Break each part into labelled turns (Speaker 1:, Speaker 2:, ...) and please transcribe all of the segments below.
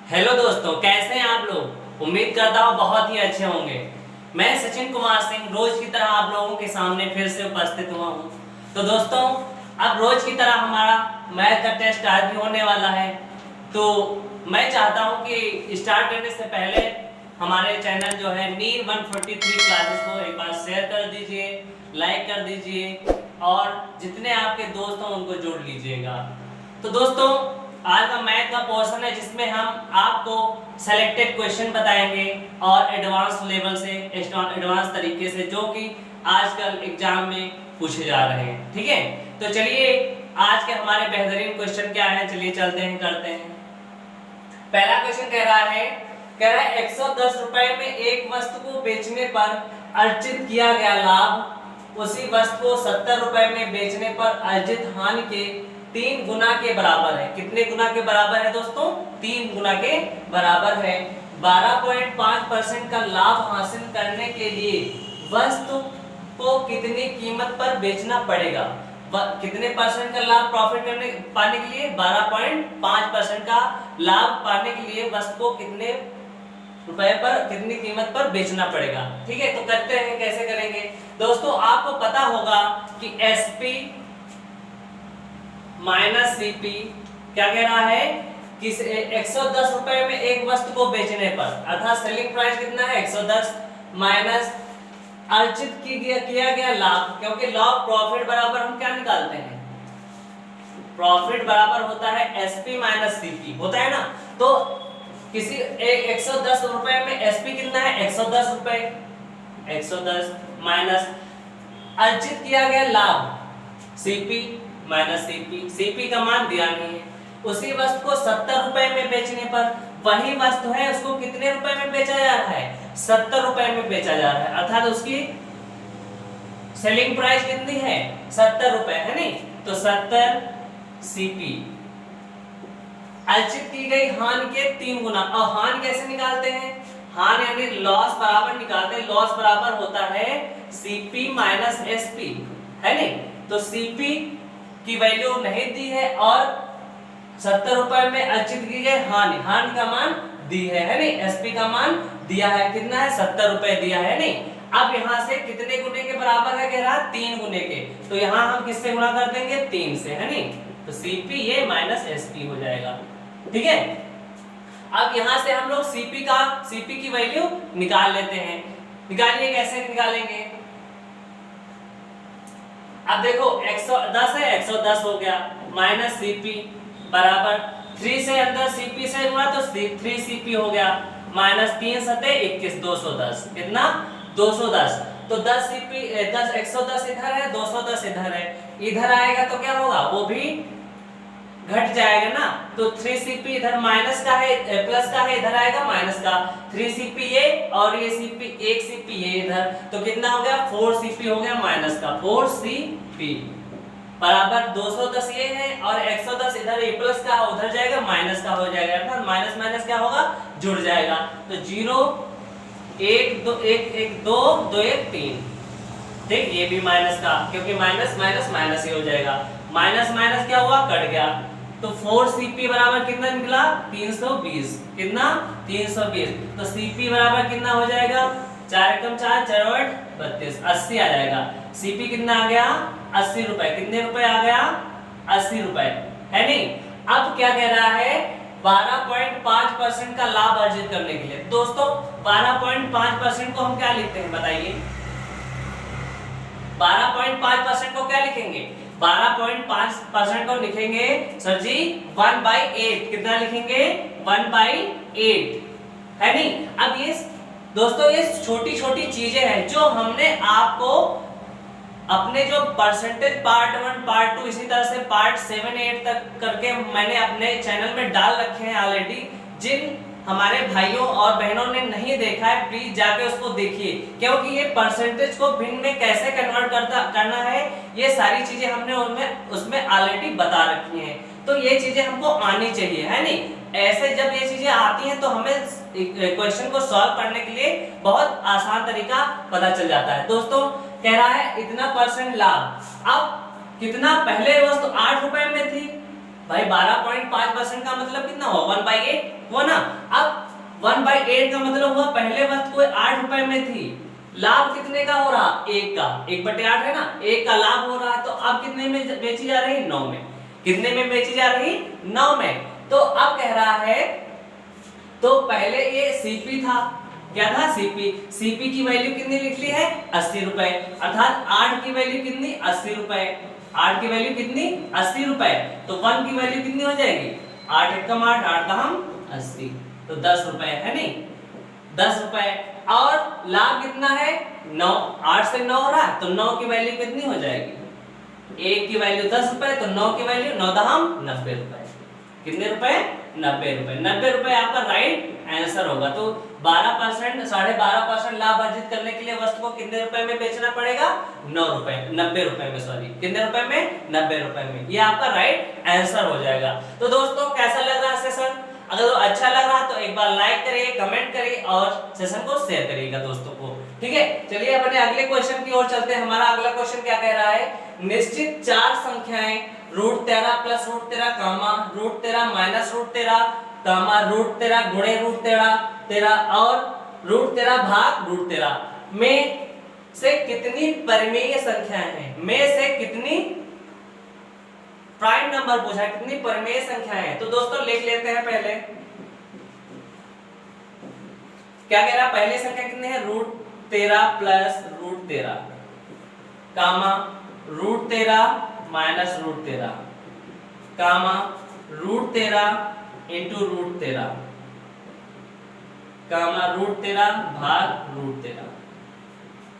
Speaker 1: Hello दोस्तों, कैसे हैं आप लोग। उम्मीद करता हूँ बहुत ही अच्छे होंगे। मैं सचिन कुमार सिंह रोज की तरह आप लोगों के सामने फिर से उपस्थित हुआ हूँ। तो दोस्तों, अब रोज की तरह हमारा मैथ का टेस्ट आज भी होने वाला है। तो मैं चाहता हूँ कि स्टार्ट करने से पहले हमारे चैनल जो है नीर 143 क्लासेस को एक बार शेयर कर दीजिए, लाइक कर दीजिए और जितने आपके दोस्त हों उनको जोड़ लीजिएगा। तो दोस्तों, आज का मैथ का पोर्शन है जिसमें हम आपको सेलेक्टेड क्वेश्चन बताएंगे और एडवांस लेवल से एडवांस तरीके से जो कि आजकल एग्जाम में पूछे जा रहे हैं। ठीक है, तो चलिए आज के हमारे बेहतरीन क्वेश्चन क्या है, चलिए चलते हैं करते हैं। पहला क्वेश्चन कह रहा है 110 रुपए में एक वस्तु को बेचने पर अर्जित किया गया लाभ उसी वस्तु को 70 रुपए में बेचने पर अर्जित हानि के 3 गुना के बराबर है। कितने गुना के बराबर है दोस्तों? 3 गुना के बराबर है। 12.5% का लाभ हासिल करने के लिए वस्तु को कितनी कीमत पर बेचना पड़ेगा? कितने परसेंट का लाभ प्रॉफिट पाने के लिए? 12.5% का लाभ पाने के लिए वस्तु को कितने रुपए पर, कितनी कीमत पर बेचना पड़ेगा। ठीक है, तो करते हैं, कैसे करेंगे दोस्तों। आपको पता होगा कि एसपी माइनस सीपी क्या कह रहा है कि 110 रुपए में एक वस्तु को बेचने पर, अर्थात सेलिंग प्राइस कितना है 110 माइनस अर्जित किया गया लाभ, क्योंकि लाभ प्रॉफिट बराबर हम क्या निकालते हैं, प्रॉफिट बराबर होता है एसपी माइनस सीपी, होता है ना। तो किसी 110 रुपए में एसपी कितना है 110 रुपए, 110 माइनस अर्जित किया गया लाभ सीपी माइनस सीपी, सीपी का मान दिया नहीं है। उसी वस्तु को 70 रुपए में बेचने पर, वही वस्तु है उसको कितने रुपए में बेचा जा रहा है 70 रुपए में बेचा जा रहा है, अर्थात उसकी सेलिंग प्राइस कितनी है 70 रुपए, है नहीं। तो 70 सीपी अर्जित की गई हानि के 3 गुना। और हानि कैसे निकालते हैं? हानि यानी लॉस बराबर निकालते हैं। लॉस बराबर होता है सीपी माइनस एसपी, है नहीं। तो सीपी की वैल्यू नहीं दी है और 70 रुपए में अर्जित की गई हानि, हानि का मान दी है नहीं। एसपी का मान दिया है, कितना है 70 रुपए दिया है नहीं। अब यहां से कितने गुने के बराबर है कह रहा 3 गुने के, तो यहां हम किससे गुणा कर देंगे 3 से, है नहीं। तो सीपी ये माइनस एसपी हो जाएगा। ठीक है, अब यहां से हम लोग सीपी की वैल्यू निकाल लेते हैं। निकालिए, कैसे निकालेंगे? अब देखो 110 है, 110 हो गया माइनस सीपी बराबर 3 से अंदर सीपी से गुणा तो 3 सीपी हो गया माइनस 3 सते 21, 210, कितना 210। तो 10 सीपी 10 110 इधर है, 210 इधर है, इधर आएगा तो क्या होगा, वो भी घट जाएगा ना। तो 3 सीपी इधर माइनस का है, प्लस का है, इधर आएगा माइनस का। 3 सीपी ये और ये सीपी, 1 सीपी ये इधर, तो कितना हो गया 4 सीपी हो गया माइनस का, 4 सीपी बराबर 210 ये है और 110 इधर ये प्लस का उधर जाएगा माइनस का हो जाएगा, अर्थात माइनस माइनस क्या होगा जुड़ जाएगा। तो 0 1 2 1 1 2 2 1 3, ठीक, ये भी माइनस का, क्योंकि माइनस माइनस माइनस ही हो जाएगा। माइनस माइनस क्या हुआ, कट गया। तो 4 सीपी बराबर कितना निकला 320, कितना 320। तो सीपी बराबर कितना हो जाएगा 4 एकम 4 4 8 32, 80 आ जाएगा। सीपी कितना आ गया 80 रुपए। कितने रुपए आ गया 80 रुपए, है नहीं। अब क्या कह रहा है 12.5% का लाभ अर्जित करने के लिए। दोस्तों 12.5% को हम क्या लिखते हैं बताइए? 12.5% को क्या लिखेंगे? 12.5% को लिखेंगे सर जी 1/8। कितना लिखेंगे 1/8, है नहीं। अब ये दोस्तों ये छोटी छोटी चीजें हैं जो हमने आपको अपने जो परसेंटेज पार्ट 1 पार्ट 2 इसी तरह से पार्ट 7 8 तक करके मैंने अपने चैनल में डाल रखे हैं ऑलरेडी। जिन हमारे भाइयों और बहनों ने नहीं देखा है प्लीज जाके उसको देखिए, क्योंकि ये परसेंटेज को भिन्न में कैसे कन्वर्ट करना है ये सारी चीजें हमने उसमें ऑलरेडी बता रखी हैं। तो ये चीजें हमको आनी चाहिए, है नहीं। ऐसे जब ये चीजें आती हैं तो हमें क्वेश्चन को सॉल्व करने के लिए बहुत आसान तरीका पता चल जाता है। दोस्तों कह रहा है इतना परसेंट लाभ। अब कितना, पहले वस्तु 8 रुपए में थी भाई 12.5% का मतलब कितना हुआ 1/8 हुआ ना। अब 1/8 का मतलब हुआ पहले वक्त कोई 8 रुपए में थी, लाभ कितने का हो रहा 1 का, 1/8 है ना, 1 का लाभ हो रहा। तो अब कितने में बेची जा रही 9 में, कितने में बेची जा रही 9 में। तो अब कह रहा है तो पहले ये सीपी था, क्या था सीपी, सीपी की वैल्यू कितनी लिख ली है 80 रुपए, अर्थात 8 की वैल्यू कितनी 80 रुपए, 8 की वैल्यू कितनी 80 रुपए। तो 1 की वैल्यू कितनी हो जाएगी 8 एकम 8, 8 दहम 80, तो 10 रुपए है नहीं 10 रुपए। और लाभ कितना है 9, 8 से 9 हो रहा है तो 9 की वैल्यू कितनी हो जाएगी, 1 की वैल्यू 10 रुपए तो 9 की वैल्यू 9 दहम 90 रुपए, कितने रुपए 90 रुपए। 90 रुपए आपका राइट आंसर होगा। तो 12%, 12.5% लाभ अर्जित करने के लिए वस्तु को कितने रुपए में बेचना पड़ेगा 9 रुपए, 90 रुपए में, सॉरी कितने रुपए में 90 रुपए में। ये आपका राइट आंसर हो जाएगा। तो दोस्तों कैसा लग रहा है सेशन, अगर तो अच्छा लग रहा तो एक बार लाइक करिए, कमेंट करिए और सेशन को शेयर करिएगा दोस्तों को, ठीक है। चलिए अपने अगले क्वेश्चन की ओर चलते हैं। हमारा अगला क्वेश्चन क्या कह रहा है, निश्चित 4 संख्याएं √13 प्लस √13 कामा √13 माइनस √13 कामा √13 गुणे √13 और √13 भाग √13 में से कितनी परिमेय संख्याएं हैं, में से कितनी प्राइम नंबर पूछा है, कितनी परिमेय संख्याएं हैं। तो दोस्तों लिख लेते हैं पहले, क्या कह रहा है, पहली संख्या कितनी है √13 प्लस √13 कामा √13 माइनस √13 कामा √13 इंटू √13 कामा √13 भाग √13,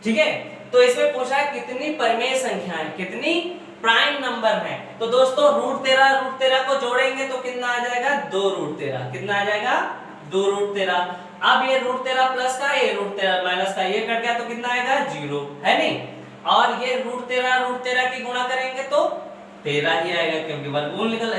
Speaker 1: ठीक है। तो इसमें पूछा है कितनी परिमेय संख्याएं, कितनी प्राइम नंबर है। तो दोस्तों √13 को जोड़ेंगे तो कितना आ जाएगा 2√13, कितना आ जाएगा 2√13। अब ये √13 प्लस का, ये √13 माइनस का, ये कट गया तो कितना आएगा 0, है नहीं। और ये √13 की गुणा करेंगे तो 13 ही आएगा, क्योंकि वर्गमूल निकल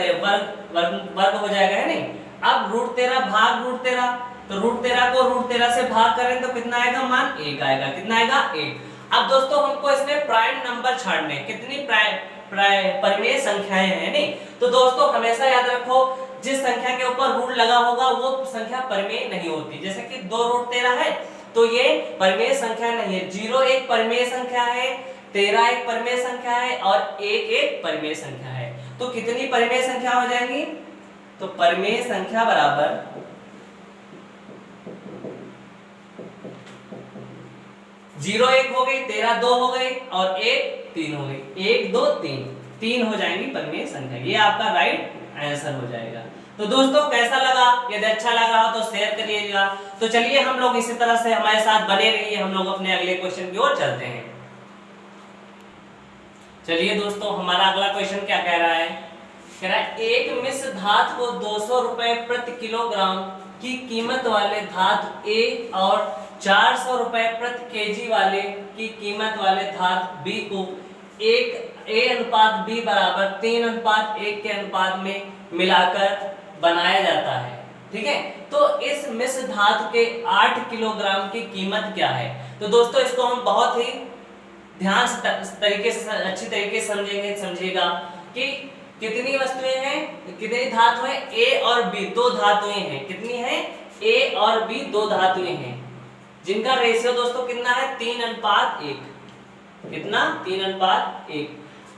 Speaker 1: वर्ग हो जाएगा, है नहीं। अब √13 भाग √13, तो √13 को √13 से भाग करें तो कितना आएगा मान 1 आएगा, कितना आएगा 1। अब दोस्तों हमको इसमें प्राइम नंबर छाड़ने, कितनी परिमेय संख्याएं हैं नहीं। तो दोस्तों हमेशा याद रखो जिस संख्या के ऊपर ऋण लगा होगा वो संख्या परिमेय नहीं होती। जैसे कि 2√13 है तो ये परिमेय संख्या नहीं है, 0 एक परिमेय संख्या है, 13 एक परिमेय संख्या है और 1 एक परिमेय संख्या है। तो कितनी परिमेय संख्या हो जाएंगी, तो परिमेय संख्या बराबर 0 1 हो गई, 13 2 हो गई और 1 3 हो गई, 1 2 3 हो जाएंगी परिमेय संख्या। ये आपका राइट आंसर हो जाएगा। तो दोस्तों कैसा लगा, यदि अच्छा लगा हो तो शेयर करिएगा। तो चलिए हम लोग इसी तरह से हमारे साथ बने रहिए, हम लोग अपने अगले क्वेश्चन की ओर चलते हैं। चलिए दोस्तों हमारा अगला क्वेश्चन क्या कह रहा है, कह रहा है एक मिश्र धातु को 200 रुपए प्रति किलोग्राम की कीमत वाले धातु A और 400 रुपए प्रति केजी वाले की कीमत वाले धातु B को एक A/B बराबर 3:1 के अनुपात में मिलाकर बनाया जाता है, ठीक है। तो इस मिश्र धातु के 8 किलोग्राम की कीमत क्या है। तो दोस्तों इसको हम बहुत ही ध्यान से तरीके से अच्छी तरीके से समझिएगा कि कितनी वस्तुएं हैं, कितनी धातु है A और B, 2 धातुएं हैं, कितनी है A और B 2 धातुएं हैं जिनका रेशियो दोस्तों कितना है 3:1, कितना 3:1।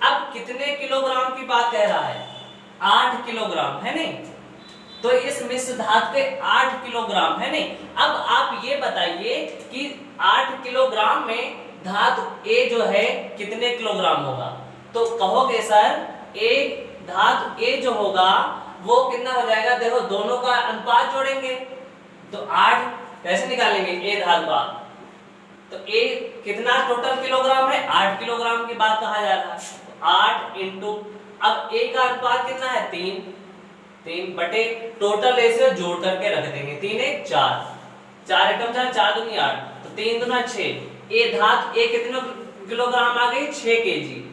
Speaker 1: अब कितने किलोग्राम की बात कह रहा है 8 किलोग्राम, है नहीं। तो इस मिश्र धातु के 8 किलोग्राम, है नहीं। अब आप ये बताइए कि 8 किलोग्राम में धातु A जो है कितने किलोग्राम होगा। तो कहोगे सर धातु A जो होगा वो कितना हो जाएगा, देखो दोनों का अनुपात जोड़ेंगे तो 8 कैसे निकालेंगे A धातु का, तो A कितना टोटल किलोग्राम है 8 किलोग्राम की बात कहा जा रहा है। 8 इंटू, अब A का अनुपात कितना है 3 बटे टोटल रेशियो जोड़ करके रख देंगे, 3 1 4, 4 एकम 4, 4 दूनी 8, तो 3 दूना 6। A धातु A कितने किलोग्राम आ गई 6 केजी।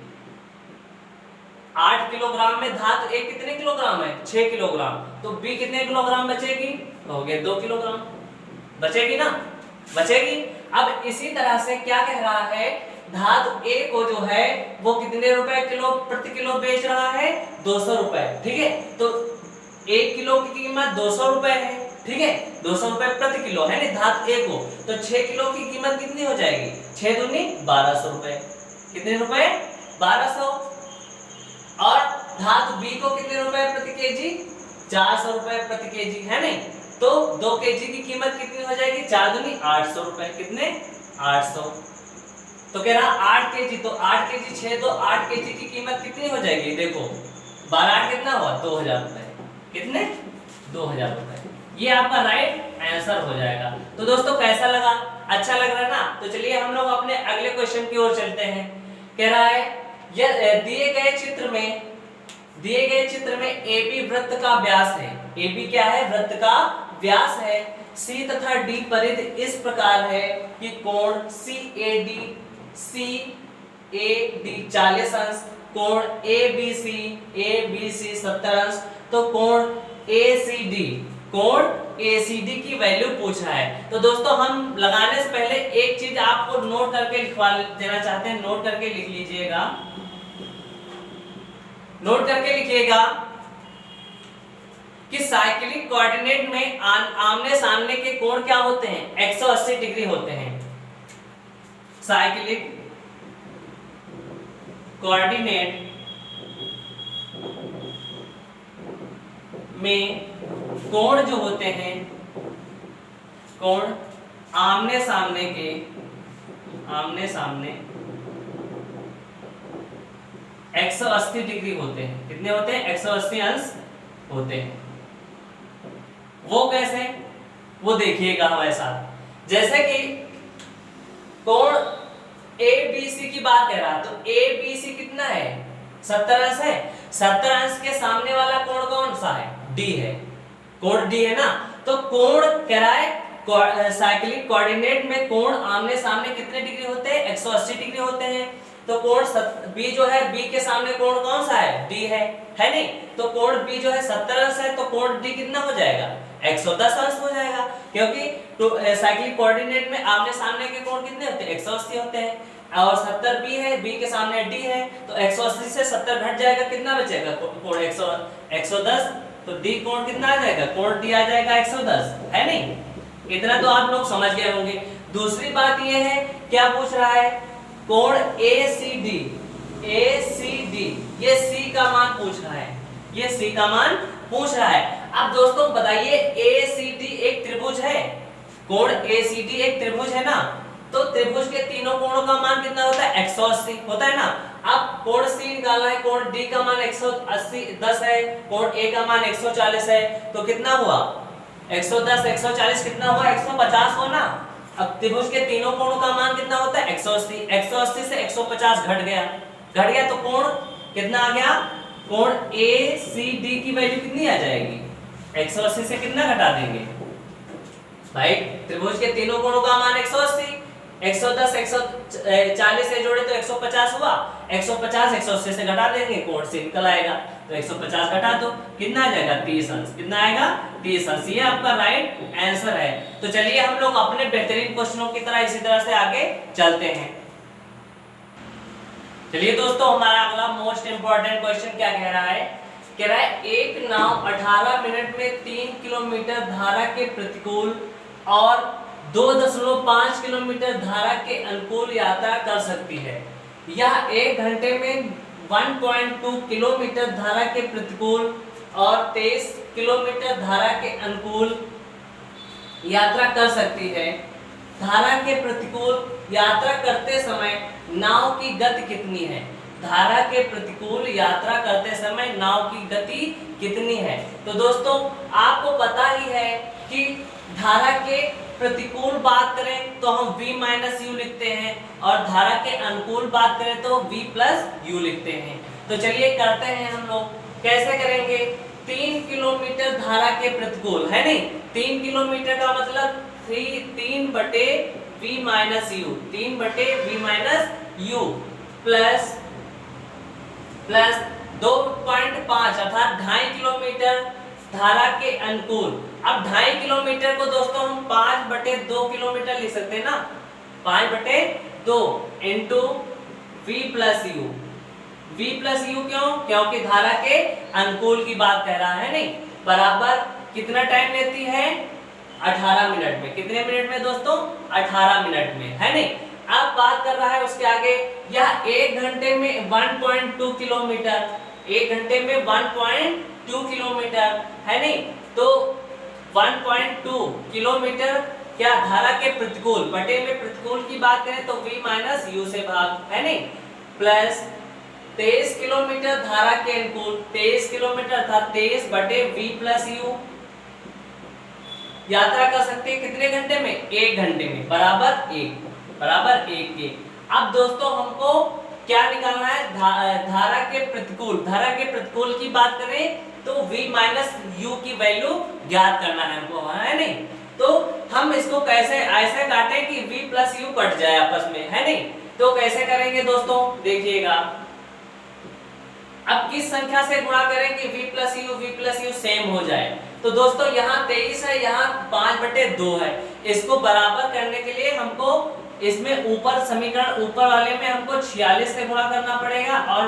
Speaker 1: 8 किलोग्राम में धातु A कितने किलोग्राम है 6 किलोग्राम, तो B कितने किलोग्राम बचेगी, हो गए 2 किलोग्राम बचेगी ना, बचेगी। अब इसी तरह से क्या कह रहा है धातु ए को जो है वो कितने रुपए किलो प्रति किलो बेच रहा है, 200 रुपए, ठीक है। तो 1 किलो की कीमत 200 रुपए है, ठीक है, 200 रुपए प्रति किलो है ना धातु ए को। तो 6 किलो की कीमत कितनी हो जाएगी, 6 दूनी 1200 रुपए, कितने रुपए, 1200। और धातु बी को कितने रुपए प्रति केजी, 400 रुपए प्रति केजी, है नहीं। तो 2 केजी की कीमत कितनी हो जाएगी, 4 दूनी 800 रुपए, कितने, 800। तो कह रहा 8 केजी, तो 8 केजी 6 तो 8 केजी की कीमत कितनी हो जाएगी, देखो 12 कितना हुआ, 2000 रुपए, कितने, 2000 रुपए। ये आपका राइट आंसर हो जाएगा। तो दोस्तों कैसा लगा, अच्छा लग रहा है ना। तो चलिए हम लोग अपने अगले क्वेश्चन की ओर चलते हैं। कह रहा है यह दिए गए चित्र में AB वृत्त का व्यास है, AB क्या है, वृत्त का व्यास है, C तथा D परिधि इस प्रकार है कि कोण CAD 40 अंश, कोण ABC 70 अंश, तो कोण ACD की वैल्यू पूछा है। तो दोस्तों हम लगाने से पहले एक चीज आपको नोट करके लिखवा देना चाहते हैं, नोट करके लिख लीजिएगा, नोट करके लिखिएगा कि साइक्लिक कोऑर्डिनेट में आमने सामने के कोण क्या होते हैं, 180 डिग्री होते हैं। साइक्लिक कोऑर्डिनेट में कोण जो होते हैं, कोण आमने सामने 180 डिग्री होते हैं, कितने होते हैं, 180 अंश होते हैं। वो कैसे, वो देखिएगा वैसा, जैसे कि कोण ABC की बात कर रहा, तो ABC कितना है, 70 अंश है। 70 अंश के सामने वाला कोण कौन सा है, D है, कोण D है ना। तो कोण कह रहा है साइक्लिक कोऑर्डिनेट में कोण आमने सामने कितने डिग्री होते हैं, 180 डिग्री होते हैं। तो कोण B जो है, B के सामने कोण कौन सा है, D है नहीं। तो कोण B जो है 70 अंश है, तो कोण D कितना हो जाएगा, 110 अंश हो जाएगा, क्योंकि साइक्लिक कोऑर्डिनेट में आमने सामने के कोण कितने होते हैं, 180 होते हैं। और 70 B है, B के सामने D है, तो 180 से 70 घट जाएगा, कितना बचेगा, कोण 110। तो D कोण कितना आ जाएगा, कोण D आ जाएगा 110, है नहीं। इतना तो आप लोग समझ गए होंगे। दूसरी बात ये है, क्या पूछ रहा है, कोण ACD, ये C का मान पूछ रहा है, ये C का मान पूछ रहा है। अब दोस्तों बताइए ACD एक त्रिभुज है, कोण ACD एक त्रिभुज है ना। तो त्रिभुज के तीनों कोणों का मान कितना होता है, 180 होता है ना। अब कोण C निकालना है, कोण D का मान 110 है, कोण A का मान 140 है, तो कितना हुआ, 110 140 कितना हुआ, 150 हो ना। अब त्रिभुज के तीनों कोणों का मान कितना होता है, 180 से 150 घट गया, तो कोण कितना आ गया, कोण ACD की वैल्यू कितनी आ जाएगी, 180 से कितना घटा देंगे भाई, त्रिभुज के तीनों कोणों का मान 180, 110 140 से जोड़े तो 150 हुआ, 150 180 से घटा देंगे, कोण से निकल आएगा, तो 150 घटा दो, कितना आ जाएगा, 30 अंश, कितना आएगा, 30 अंश। ये आपका राइट आंसर है। तो चलिए हम लोग अपने बेहतरीन क्वेश्चनों की तरह इसी तरह से आगे चलते हैं। चलिए दोस्तों हमारा अगला मोस्ट इंपॉर्टेंट क्वेश्चन क्या कह रहा है, कह रहा है एक नाव 18 मिनट में 3 किलोमीटर धारा के प्रतिकूल और 2.5 किलोमीटर धारा के अनुकूल यात्रा कर सकती है। यह 1 घंटे में 1.2 किलोमीटर धारा के प्रतिकूल और 23 किलोमीटर धारा के अनुकूल यात्रा कर सकती है। धारा के प्रतिकूल यात्रा करते समय नाव की गति कितनी है, धारा के प्रतिकूल यात्रा करते समय नाव की गति कितनी है। तो दोस्तों आपको पता ही है कि धारा के प्रतिकूल बात करें तो हम v माइनस यू लिखते हैं और धारा के अनुकूल बात करें तो v प्लस यू लिखते हैं। तो चलिए करते हैं हम लोग, कैसे करेंगे, 3 किलोमीटर धारा के प्रतिकूल है नहीं, 3 किलोमीटर का मतलब 3 बटे v माइनस यू, 3 बटे v माइनस यू प्लस 2.5 अर्थात 2.5 किलोमीटर धारा के अनुकूल। अब 2.5 किलोमीटर को दोस्तों हम 5/2 किलोमीटर लिख सकते हैं ना, 5/2 तो into v plus you. v plus you क्यों? क्योंकि धारा के अनुकूल की बात कह रहा है, नहीं, बराबर कितना टाइम लेती है? 18 मिनट में। कितने मिनट में दोस्तों? 18 मिनट में, है नहीं। अब बात कर रहा है उसके आगे, यह 1 घंटे में 1.2 किलोमीटर, 1 घंटे में 1.2 किलोमीटर, है नहीं। तो 1.2 किलोमीटर क्या धारा के प्रतिकूल बटे में प्रतिकूल की बात करें तो v माइनस यू से भाग, है नहीं, प्लस 23 किलोमीटर धारा के अनुकूल, 23 किलोमीटर था 23 बटे v प्लस यू। यात्रा कर सकते हैं कितने घंटे में? 1 घंटे में, बराबर 1 के। अब दोस्तों हमको क्या निकालना है? धारा के प्रतिकूल की बात करें तो v माइनस यू की वैल्यू ज्ञात करना है हमको, है नहीं। तो हम इसको कैसे ऐसे काटे कि v प्लस यू कट जाए आपस में, है नहीं। तो कैसे करेंगे दोस्तों? देखिएगा, अब किस संख्या से गुणा करें कि v प्लस यू सेम हो जाए? तो दोस्तों यहाँ 23 है, यहाँ 5/2 है। इसको बराबर करने के लिए हमको इसमें ऊपर समीकरण ऊपर वाले में हमको 46 से गुणा करना पड़ेगा और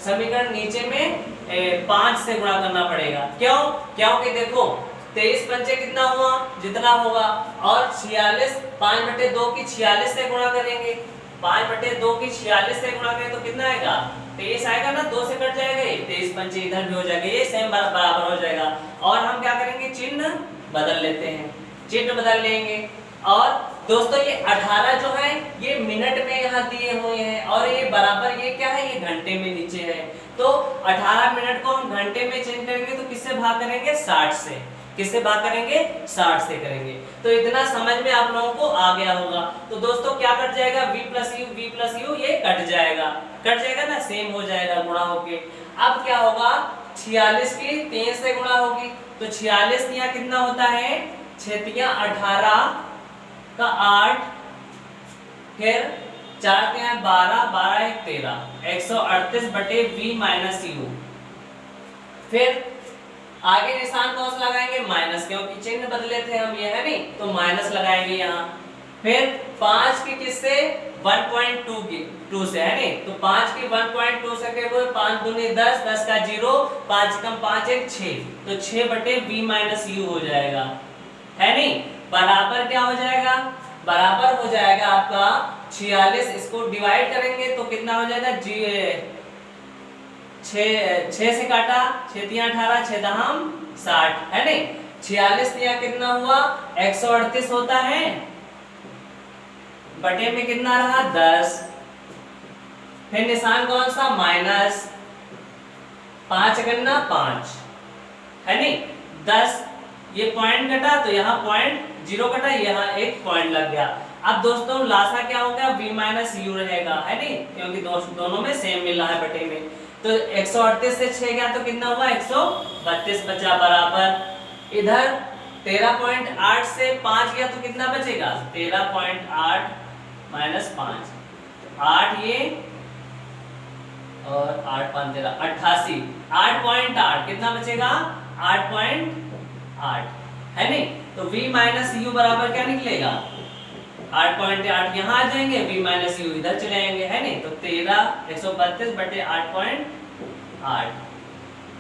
Speaker 1: समीकरण नीचे में 5 से गुणा करना पड़ेगा। क्यों? क्योंकि देखो 23 पंचे कितना हुआ? जितना होगा, और 46 5/2 की 46 से गुणा करेंगे, 5/2 की 46 से गुणा करें तो कितना आएगा? 23 आएगा ना, 2 से कट जाएगा, 23 पंचे इधर भी हो जाएगा, ये सेम बराबर हो जाएगा। और हम क्या करेंगे? चिन्ह बदल लेते हैं, चिन्ह बदल लेंगे। और दोस्तों ये 18 जो है ये मिनट में यहाँ दिए हुए हैं और ये बराबर ये क्या है? ये घंटे में नीचे है। तो 18 मिनट को हम घंटे में चेंज करेंगे तो किससे भाग करेंगे? 60 से। किससे भाग करेंगे? 60 से करेंगे। तो इतना समझ में आप लोगों को आ गया होगा। तो दोस्तों क्या कट जाएगा? v प्लस यू ये कट जाएगा ना, सेम हो जाएगा गुणा होके। अब क्या होगा? 46 की 3 से गुणा होगी तो 46 यहाँ कितना होता है? 6 × 18 का 8, फिर 4 × 12, 12 × 13, 138 बटे v माइनस यू। फिर आगे निशान कौन सा लगाएंगे? माइनस, क्योंकि चिन्ह बदले थे हम, ये है नहीं, तो माइनस लगाएंगे यहाँ। फिर 5 की किससे? 1.2 की 2 से, है नहीं। तो 5 की 1.2 से के 5 दूनी 10, 10 का 0, 5 कम 5 1 6, तो 6 बटे v माइनस यू हो जाएगा, है नहीं। बराबर क्या हो जाएगा? बराबर हो जाएगा आपका 46। इसको डिवाइड करेंगे तो कितना हो जाएगा? 6 से काटा, 6 × 18, 6 दहम 60, है नहीं। 46 दिया कितना हुआ? 138 होता है, बटे में कितना रहा? 10। फिर निशान कौन सा? माइनस, 5 गन्ना 5, है नहीं। 10 ये पॉइंट कटा तो यहाँ पॉइंट 0 कटा, यहाँ एक पॉइंट लग गया। अब दोस्तों लासा क्या होगा? v माइनस यू रहेगा, है नहीं, क्योंकि दोनों में सेम मिल रहा है बटे में। तो 138 से 6 गया तो कितना हुआ? 132 बचा, बराबर। इधर 13.8 से 5 गया तो कितना बचेगा? 13.8 माइनस 5, 8 ये और 8 5 13, 88, 8.8 कितना बचेगा? 8.8, है नहीं। तो v माइनस यू बराबर क्या निकलेगा? 8.8 यहाँ आ जाएंगे, v माइनस यू इधर चले आएंगे, है नहीं। तो 132 बटे 8.8,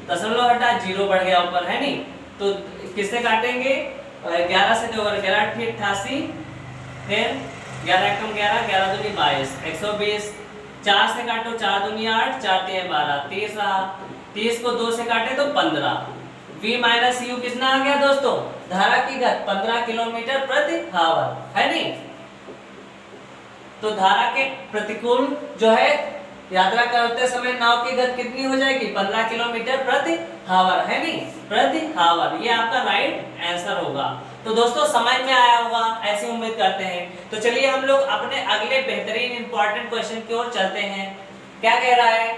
Speaker 1: दशमलव हटा 0 बढ़ गया ऊपर, है नहीं। तो किससे काटेंगे? 11 से 2 11 88, फिर 11 कम 11, 11 दूनी 22, 120। 4 से काटो, 4 दूनी 8, 4 3 12, 30 रहा। 30 को 2 से काटे तो 15। v माइनस यू कितना आ गया दोस्तों? धारा की गति 15 किलोमीटर प्रति आवर, है नहीं। तो धारा के प्रतिकूल जो है यात्रा करते समय नाव की गति कितनी हो जाएगी? 15 किलोमीटर प्रति आवर, है नहीं, प्रति आवर। ये आपका राइट आंसर होगा। तो दोस्तों समझ में आया होगा, ऐसी उम्मीद करते हैं। तो चलिए हम लोग अपने अगले बेहतरीन इंपॉर्टेंट क्वेश्चन की ओर चलते हैं। क्या कह रहा है?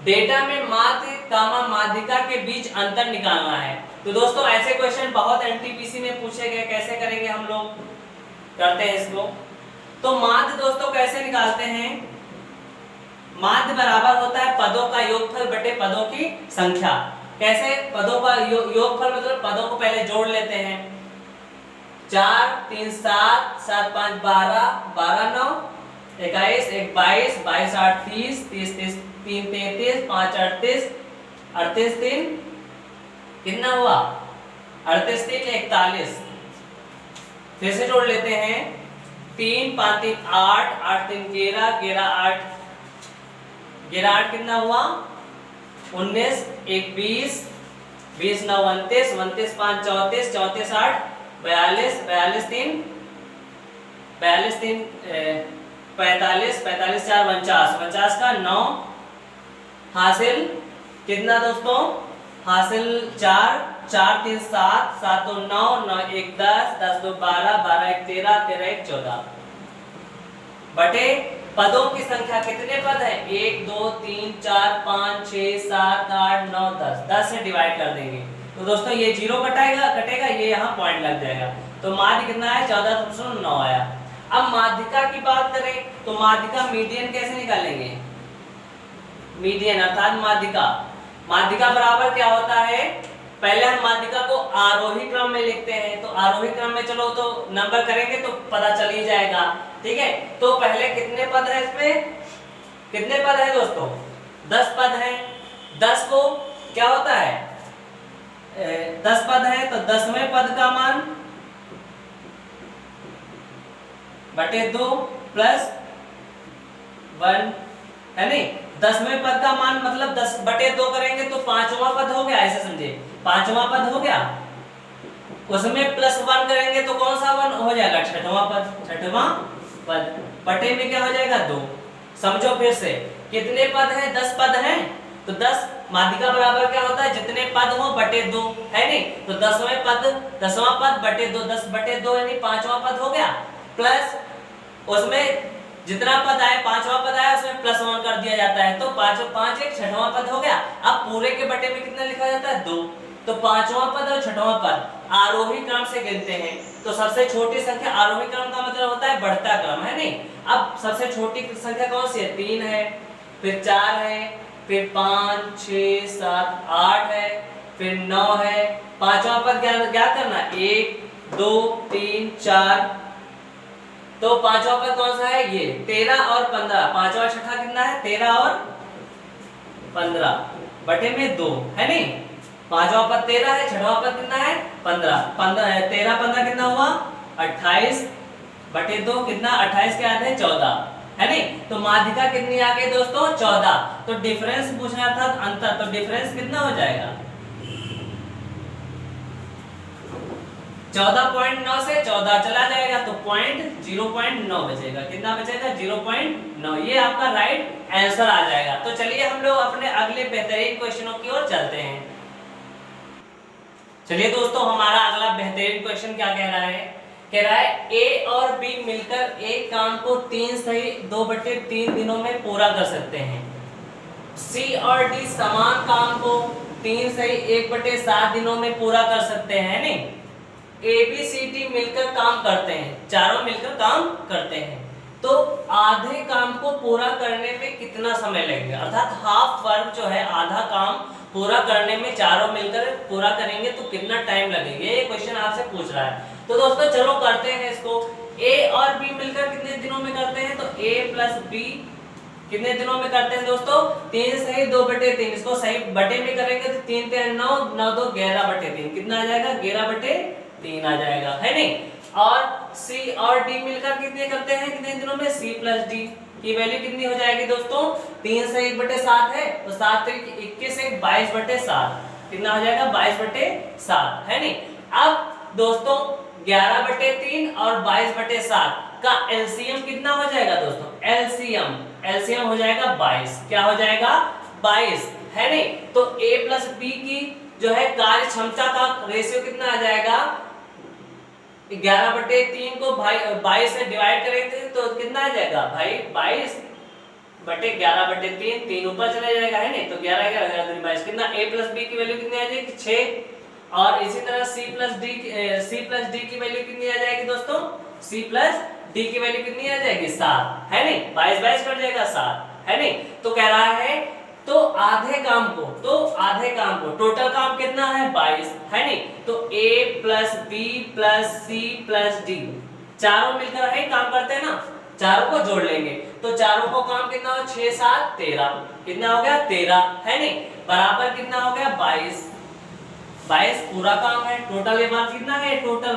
Speaker 1: डेटा में माध्य कामा माध्यिका के बीच अंतर निकालना है। तो दोस्तों ऐसे क्वेश्चन बहुत एनटीपीसी में पूछे गए। कैसे करेंगे हम लोग? करते हैं इसको। तो माध्य दोस्तों कैसे निकालते हैं? माध्य बराबर होता है पदों का योगफल बटे पदों की संख्या। कैसे? पदों का योगफल मतलब पदों को पहले जोड़ लेते हैं। 4 3 7 7 5 12 12 9 21 1 22 22 8 30 30 30 3 33 5 38 38 3 कितना हुआ 38 3 41। फिर से जोड़ लेते हैं 3 5 3 8 8 3 11 11 8 11 8 कितना हुआ 19 1 20 20 9 29 29 5 34 34 8 42 42 3 42 3 45 45 4 49 49 का 9 हासिल कितना दोस्तों हासिल 4 4 3 7 7 2 9 9 1 10 10 2 12 12 1 13 13 1 14 बटे पदों की संख्या कितने पद है 1 2 3 4 5 6 7 8 9 10 10 से डिवाइड कर देंगे तो दोस्तों ये जीरो कटेगा ये यहाँ पॉइंट लग जाएगा तो माध्य कितना है 14.9 आया। अब माध्यिका की बात करें तो माध्यिका मीडियन कैसे निकालेंगे मीडियन अर्थात माध्यिका बराबर क्या होता है पहले हम माध्यिका को आरोही क्रम में लिखते हैं तो आरोही क्रम में चलो तो नंबर करेंगे तो पता चल ही जाएगा ठीक है। तो पहले कितने पद है इसमें कितने पद है दोस्तों 10 पद है 10 को क्या होता है 10 पद है तो 10वें पद का मान बटे 2 प्लस 1 है नहीं 10वें पद का मान मतलब 10 बटे 2 करेंगे तो 5वां पद हो गया ऐसे समझे 5वां पद हो गया उसमें प्लस 1 करेंगे तो कौन सा 1 हो जाएगा 6वां पद बटे में क्या हो जाएगा 2। समझो फिर से कितने पद हैं 10 पद हैं तो 10 माध्यिका बराबर क्या होता है जितने पद हो बटे 2 है नहीं तो 10वां पद बटे 2 10 बटे 2 यानी 5वां पद हो गया प्लस उसमें जितना पद आए 5वां पद आया उसमें प्लस 1 कर दिया जाता है तो 5 5 एक 6वां पद हो गया। अब पूरे के बटे में कितना लिखा जाता है 2 तो 5वां पद और 6वां पद आरोही क्रम से गिनते हैं तो सबसे छोटी संख्या आरोही क्रम का मतलब होता है बढ़ता क्रम है नहीं। अब सबसे छोटी संख्या कौन सी है 3 है फिर 4 है फिर 5 6 7 8 है फिर 9 है 5वां पद क्या करना 1 2 3 4 तो 5वां पद कौन सा है ये 13 और 15 5वां 6ठा कितना है 13 और 15 बटे में 2 है नहीं 5वां पद 13 है 6वां पद कितना है 15 13 15 कितना हुआ 28 बटे 2 कितना 28 के आधे 14 है नहीं। तो माध्यिका कितनी आ गई दोस्तों 14 तो डिफरेंस पूछना था अंतर तो डिफरेंस कितना हो जाएगा 14.9 से 14 चला जाएगा तो 0.9 बचेगा कितना बचेगा 0.9 ये आपका राइट आंसर आ जाएगा। तो चलिए हम लोग अपने अगले बेहतरीन क्वेश्चनों की ओर चलते हैं। चलिए दोस्तों हमारा अगला बेहतरीन क्वेश्चन क्या कह रहा है ए और बी मिलकर एक काम को 3 सही 2/3 दिनों में पूरा कर सकते हैं। सी और डी समान काम को 3 सही 1/7 दिनों में पूरा कर सकते हैं नहीं। ए बी सी डी मिलकर काम करते हैं चारों मिलकर काम करते हैं तो आधे काम को पूरा करने में कितना समय लगेगा अर्थात हाफ वर्क जो है आधा काम पूरा करने में चारों मिलकर पूरा करेंगे तो कितना टाइम लगेगा ये क्वेश्चन आपसे पूछ रहा है। तो दोस्तों चलो करते हैं इसको ए और बी मिलकर कितने दिनों में करते हैं तो ए प्लस बी कितने दिनों में करते हैं दोस्तों 3 सही 2/3 इसको सही बटे में करेंगे तो 3 3 9 9 2 11/3 कितना आ जाएगा 11/3 आ जाएगा है नहीं। और सी और डी मिलकर कितने करते हैं कितने दिनों में सी प्लस डी की वैल्यू कितनी हो जाएगी दोस्तों 3 से 1/7 है तो 7 21 से 22/7 कितना हो जाएगा 22/7 है नहीं। अब दोस्तों 11/3 और 22/7 का एलसीएम कितना हो जाएगा दोस्तों एलसीएम हो जाएगा 22 क्या हो जाएगा 22 है नहीं। तो ए प्लस बी की जो है कार्य क्षमता का रेशियो कितना आ जाएगा 11/3 को भाई 22 से डिवाइड करेंगे तो कितना आ जाएगा भाई 22/11/3 3 ऊपर चला जाएगा है नहीं। तो 11 11 22 कितना a प्लस b की वैल्यू कितनी आ जाएगी 6 और इसी तरह c प्लस d की वैल्यू कितनी आ जाएगी दोस्तों c प्लस d की वैल्यू कितनी आ जाएगी 7 है नहीं 22 22 कट जाएगा 7 है नहीं। तो कह रहा है तो आधे काम को टोटल काम कितना है 22 है नहीं, तो a plus B plus C plus D चारों मिलकर है काम करते हैं ना, चारों को जोड़ लेंगे तो चारों को काम कितना हो 6 7 13, कितना हो गया 13 है नहीं, बराबर कितना हो गया 22 पूरा काम है। टोटल वर्क कितना है, टोटल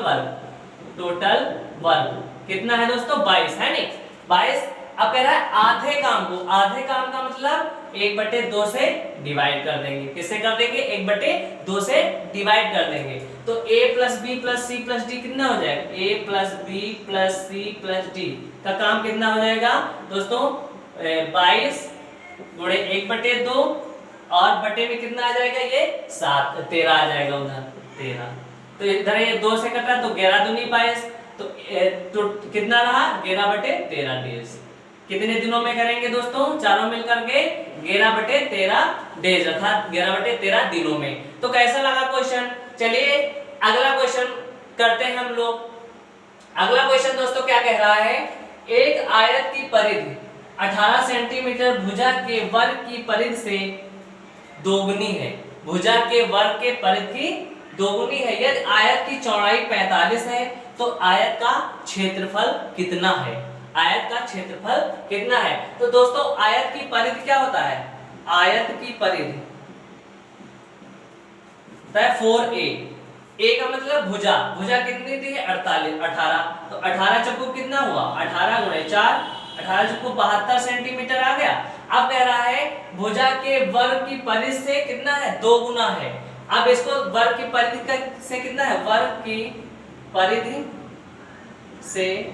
Speaker 1: वर्क कितना है दोस्तों 22 है नहीं, 22। अब कह रहा है आधे काम का मतलब 1/2 से डिवाइड कर देंगे, किससे कर देंगे 1/2 से डिवाइड कर देंगे, तो a plus B plus C plus D कितना हो जाएगा, a plus B plus C plus D का काम कितना हो जाएगा दोस्तों 22 गुणे 1/2 और बटे में कितना आ जाएगा ये 7 13 आ जाएगा उधर 13, तो इधर ये 2 से कटा तो 11 दूनी 22, तो कितना रहा 11/13 डेज। कितने दिनों में करेंगे दोस्तों चारों मिलकर के 11/13 डेज अर्थात 11/13 दिनों में। तो कैसा लगा क्वेश्चन, चलिए अगला क्वेश्चन करते हैं हम लोग। अगला क्वेश्चन दोस्तों क्या कह रहा है, एक आयत की परिधि 18 सेंटीमीटर भुजा के वर्ग की परिधि से दोगुनी है, भुजा के वर्ग के परिधि दोगुनी है, यदि आयत की चौड़ाई 45 है तो आयत का क्षेत्रफल कितना है, आयत का क्षेत्रफल कितना है। तो दोस्तों आयत की परिधि क्या होता है, आयत की परिधि 4a, a का मतलब भुजा कितनी थी 18, तो 18 चौको कितना हुआ 18 गुणे 4, 18 चौको 72 सेंटीमीटर आ गया। अब कह रहा है भुजा के वर्ग की परिधि से कितना है 2 गुना है। अब इसको वर्ग की परिधि से कितना है, वर्ग की परिधि से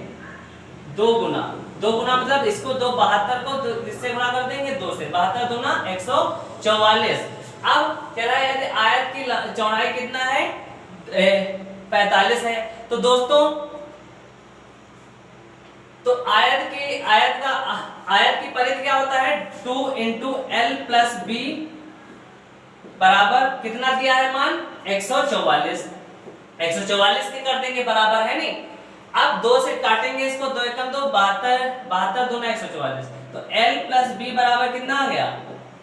Speaker 1: 2 गुना मतलब इसको 72 को इससे गुणा कर देंगे 2 से, 72 दूना 144। अब कह रहा है यदि आयत की चौड़ाई कितना है 45 है, तो दोस्तों तो आयत की परिधि क्या होता है 2 × l + b बराबर कितना दिया है मान 144 के कर देंगे बराबर है नहीं। अब 2 से काटेंगे इसको, 2 एकम 2 72 दूना 144, तो l + b बराबर कितना आ गया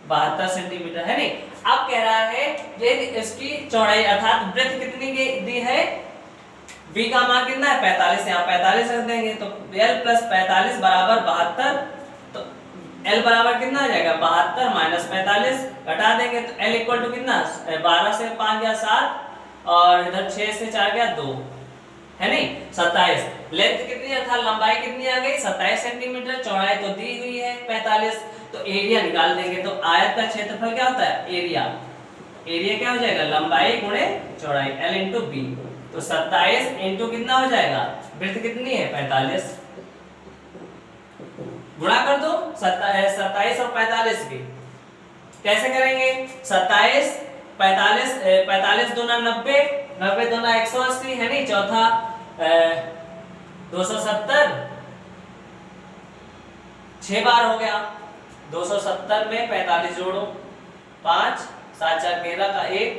Speaker 1: 72 सेंटीमीटर है नहीं। अब कह रहा है यदि इसकी चौड़ाई अर्थात वृत्त कितनी दी है, b का मान कितना है 45, यहाँ 45 रख देंगे तो l + 45 बराबर 72, तो l बराबर कितना आ जाएगा 72 - 45 घटा देंगे तो l = कितना 12 से 5 गया 7 और इधर 6 से 4 गया 2 है नहीं 27। लेंथ कितनी अर्थात लंबाई कितनी आ गई 27 सेंटीमीटर, चौड़ाई तो दी हुई है 45, तो एरिया निकाल देंगे। तो आयत का क्षेत्रफल क्या होता है एरिया क्या हो जाएगा लंबाई गुणे चौड़ाई l × b, तो 27 × कितना हो जाएगा वृत्त कितनी है 45, गुणा कर दो 27 और 45 की। कैसे करेंगे 27 45 दूना 90, 90 दूना 180 है नहीं, चौथा 270 6 बार हो गया, 270 में 45 जोड़ो 5 7 4 13 का 1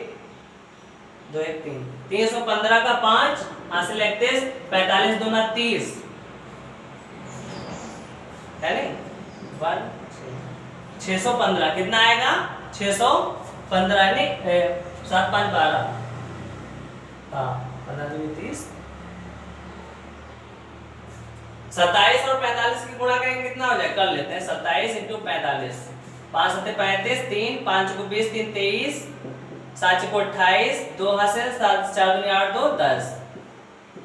Speaker 1: 2 1 3 315 का 5 हासिल 31, 45 दूना 30 है नहीं 615 कितना आएगा 615 है नहीं 7 5 12 हाँ 15 दूनी 30, 27 और 45 की गुणा करेंगे कितना हो जाएगा कर लेते हैं 27 × 45, 5 7 35 3 5 को 20 3 23 7 को 28 2 हासिल 7 4 दूनी 8 2 10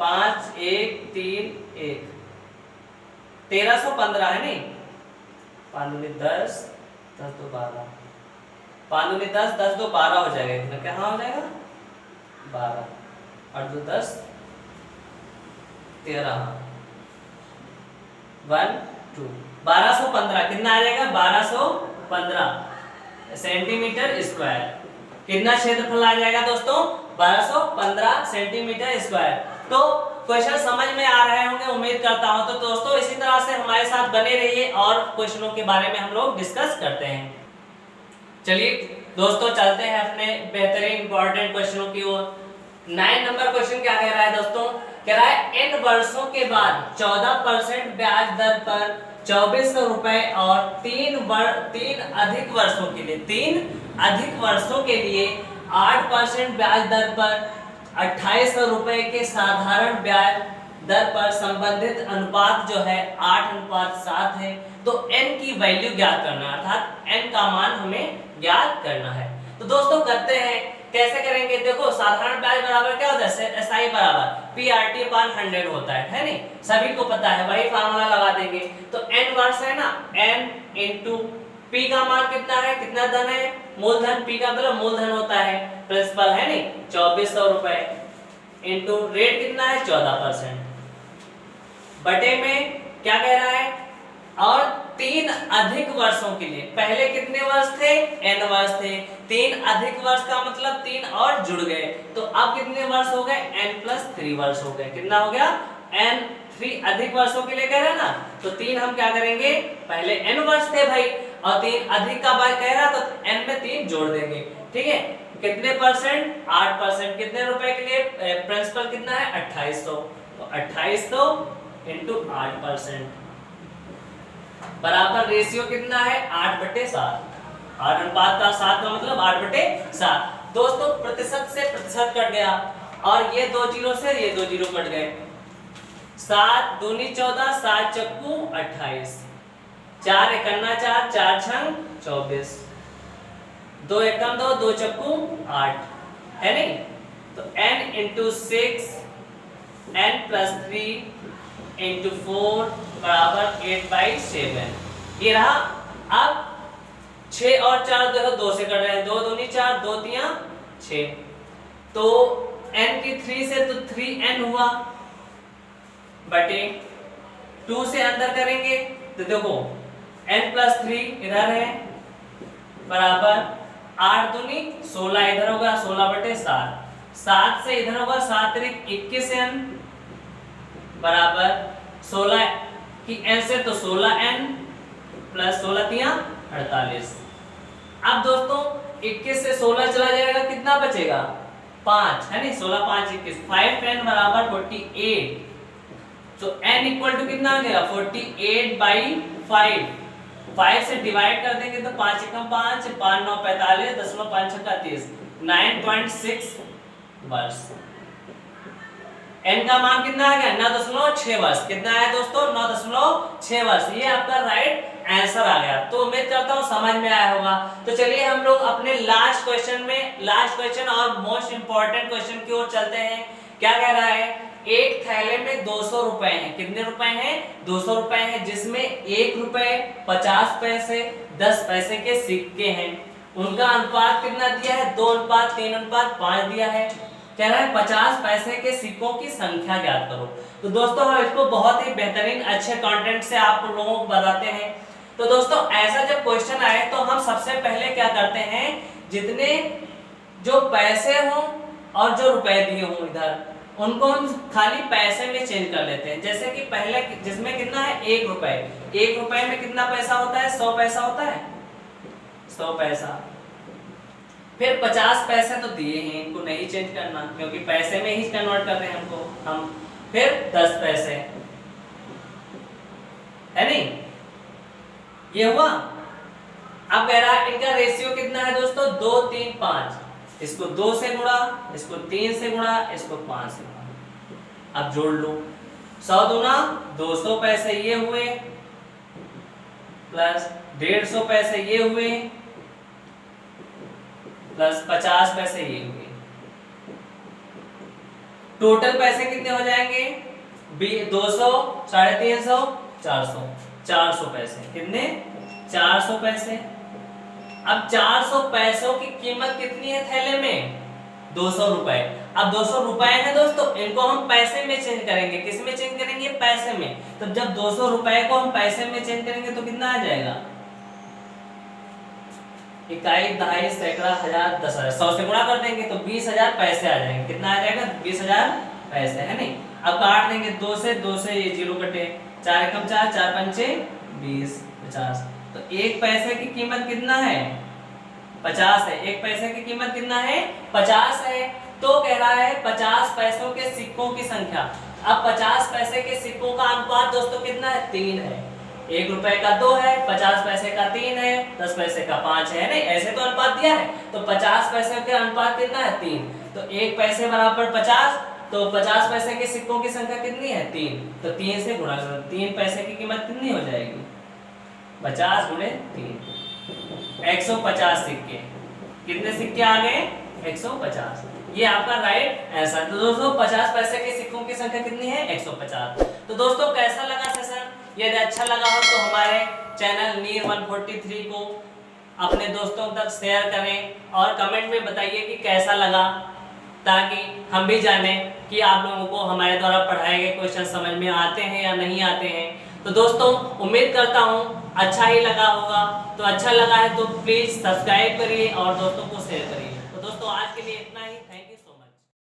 Speaker 1: 5 1 3 1 1315 है नहीं 5 दूनी 10 10 2 12 5 दूनी 10 10 2 12 हो जाएगा, इतना क्या हो जाएगा 12 8 2 10 13 1 2 1215 कितना आ जाएगा 1215 सेंटीमीटर स्क्वायर। कितना क्षेत्रफल आ जाएगा दोस्तों 1215 सेंटीमीटर स्क्वायर। तो क्वेश्चन समझ में आ रहे होंगे उम्मीद करता हूं। तो दोस्तों इसी तरह से हमारे साथ बने रहिए और क्वेश्चनों के बारे में हम लोग डिस्कस करते हैं। चलिए दोस्तों चलते हैं अपने बेहतरीन इंपॉर्टेंट क्वेश्चनों की ओर। 9 नंबर क्वेश्चन क्या कह रहा है दोस्तों, कह रहा है n वर्षों के बाद 14% ब्याज दर पर 2400 रुपए और 3 अधिक वर्षों के लिए 8% ब्याज दर पर 2800 रुपए के साधारण ब्याज दर पर संबंधित अनुपात जो है 8:7 है। तो n की वैल्यू ज्ञात करना है, अर्थात n का मान हमें ज्ञात करना है। तो दोस्तों करते हैं, कैसे करेंगे, देखो साधारण ब्याज बराबर क्या होता है, एसआई बराबर PRT/100 होता है नहीं, सभी को पता है, वही फार्मूला लगा देंगे। तो n वर्ष है ना, n इंटू p का मान कितना है, कितना धन है, मूलधन, p का मतलब मूलधन होता है, प्रिंसिपल है नहीं 2400 रुपए इंटू रेट कितना है 14%, बटे में क्या कह रहा है, और 3 अधिक वर्षों के लिए, पहले कितने वर्ष थे, n वर्ष थे, 3 अधिक वर्ष का मतलब 3 और जुड़ गए, तो अब कितने वर्ष हो गए, n+3 वर्ष हो गए, कितना हो गया, n3 अधिक वर्षों के लिए कह रहा है ना, तो 3 हम क्या करेंगे, पहले n वर्ष थे भाई और 3 अधिक का बार कह रहा तो n में 3 जोड़ देंगे, ठीक है, कितने परसेंट, 8%, कितने रुपए के लिए, प्रिंसिपल कितना है 2800, तो 2800 इंटू 8% बराबर रेशियो कितना है 8/7, 8:7 का मतलब 8/7। दोस्तों प्रतिशत से प्रतिशत कट गया और ये 2 जीरो से ये 2 जीरो कट गए, 7 दूनी 14, 7 चक्कू 28, 4 एकन्ना 4, 4 छंग 24, 2 एकम 2, 2 चक्कू 8 है नहीं, तो n इंटू 6 n+3 इंटू 4 बराबर 8/7, ये रहा। अब 6 और 4 देखो 2 से कट रहे हैं, 2 दूनी 4, 2 तिया 6, तो n की 3 से तो 3n हुआ, बटे 2 से अंदर करेंगे तो देखो n+3 इधर है बराबर 8 दूनी 16, इधर होगा 16/7, 7 से इधर होगा 7 × 21n बराबर 16 की n से तो 16n प्लस 16 तिया 48। अब दोस्तों 21 से 16 चला जाएगा, कितना बचेगा 5 है नहीं, 16 5 21, 5n बराबर 48, तो n इक्वल टू कितना आ गया 48/5, 5 से डिवाइड कर देंगे तो 5 एकम 5, 5 9 45, 10 5 30, 9.6 वर्ष। n का मान कितना आ गया 9.6 वर्ष, कितना है दोस्तों 9.6 वर्ष, ये आपका राइट आंसर आ गया। तो उम्मीद करता हूँ समझ में आया होगा। तो चलिए हम लोग अपने लास्ट क्वेश्चन और मोस्ट इंपॉर्टेंट क्वेश्चन की ओर चलते हैं। क्या कह रहा है, एक थैले में 200 रुपए हैं, कितने रुपए हैं 200 रुपए हैं, जिसमें 1 रुपए 50 पैसे 10 पैसे के सिक्के हैं, उनका अनुपात कितना दिया है 2:3:5 दिया है। कह रहा है 50 पैसे के सिक्कों की संख्या ज्ञात करो। तो दोस्तों हम इसको बहुत ही बेहतरीन अच्छे कंटेंट से आप लोगों को बताते हैं। तो दोस्तों ऐसा जब क्वेश्चन आए तो हम सबसे पहले क्या करते हैं, जितने जो पैसे हों और जो रुपए दिए हों इधर, उनको हम खाली पैसे में चेंज कर लेते हैं। जैसे कि पहले जिसमें कितना है 1 रुपए, 1 रुपए में कितना पैसा होता है 100 पैसा होता है, 100 पैसा। फिर 50 पैसे तो दिए हैं, इनको नहीं चेंज करना क्योंकि पैसे में ही कन्वर्ट कर रहे हैं हमको हम। फिर 10 पैसे है नहीं, ये हुआ। अब कह रहा है इनका रेशियो कितना है दोस्तों 2 3 5, इसको 2 से गुणा, इसको 3 से गुणा, इसको 5 से गुणा। अब जोड़ लो, 100 दूना 200 पैसे ये हुए, प्लस 150 पैसे ये हुए, प्लस 50 पैसे ये हुए। टोटल पैसे कितने हो जाएंगे 200, 350, 400, 400 पैसे, कितने 400 पैसे। अब 400 पैसों की कीमत कितनी है थैले में 200 रुपए। अब 200 रुपए है दोस्तों, इनको हम पैसे में चेंज करेंगे। किस में चेंज करेंगे पैसे में। तो जब 200 रुपए को हम पैसे में चेंज करेंगे तो कितना आ जाएगा, इकाई, दहाई, सैकड़ा, हजार, 10,000, 100 से गुणा कर देंगे तो 20,000 पैसे आ जाएंगे। कितना आ जाएगा 20,000 पैसे है नहीं। अब काट देंगे 2 से ये 0 कटे, 4 एकम 4, 4 पंचे 20, 50। तो 1 पैसे की कीमत कितना है 50 है। 1 पैसे की कीमत कितना है 50 है। तो कह रहा है 50 पैसों के सिक्कों की संख्या। अब 50 पैसे के सिक्कों का अनुपात दोस्तों कितना है? 3 है। 1 रुपए का 2 है, 50 पैसे का 3 है, 10 पैसे का 5 है। नहीं, ऐसे तो अनुपात दिया है, तो 50 पैसे के अनुपात कितना है? 3। तो 1 पैसे बराबर 50, तो 50 पैसे के सिक्कों की संख्या कितनी है? 3। तो 3 से गुणा करो, 3 पैसे की कीमत कितनी हो जाएगी? 50 गुणे 3, 150 सिक्के। कितने सिक्के आ गए? 150। ये आपका राइट आंसर। तो दोस्तों 50 पैसे के सिक्कों की संख्या कितनी है? 150। तो दोस्तों कैसा लगा सेशन? यदि अच्छा लगा हो तो हमारे चैनल नीर 143 को अपने दोस्तों तक शेयर करें और कमेंट में बताइए कि कैसा लगा, ताकि हम भी जानें कि आप लोगों को हमारे द्वारा पढ़ाए गए क्वेश्चन समझ में आते हैं या नहीं आते हैं। तो दोस्तों उम्मीद करता हूँ अच्छा ही लगा होगा। तो अच्छा लगा है तो प्लीज़ सब्सक्राइब करिए और दोस्तों को शेयर करिए। तो दोस्तों आज के लिए इतना ही।